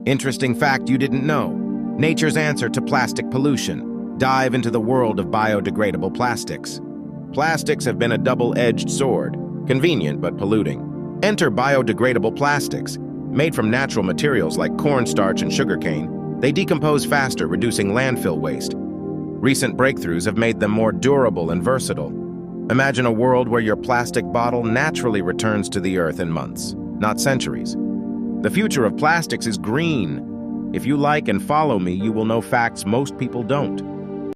Interesting fact you didn't know. Nature's answer to plastic pollution. Dive into the world of biodegradable plastics. Plastics have been a double-edged sword, convenient but polluting. Enter biodegradable plastics. Made from natural materials like cornstarch and sugarcane, they decompose faster, reducing landfill waste. Recent breakthroughs have made them more durable and versatile. Imagine a world where your plastic bottle naturally returns to the earth in months, not centuries. The future of plastics is green. If you like and follow me, you will know facts most people don't.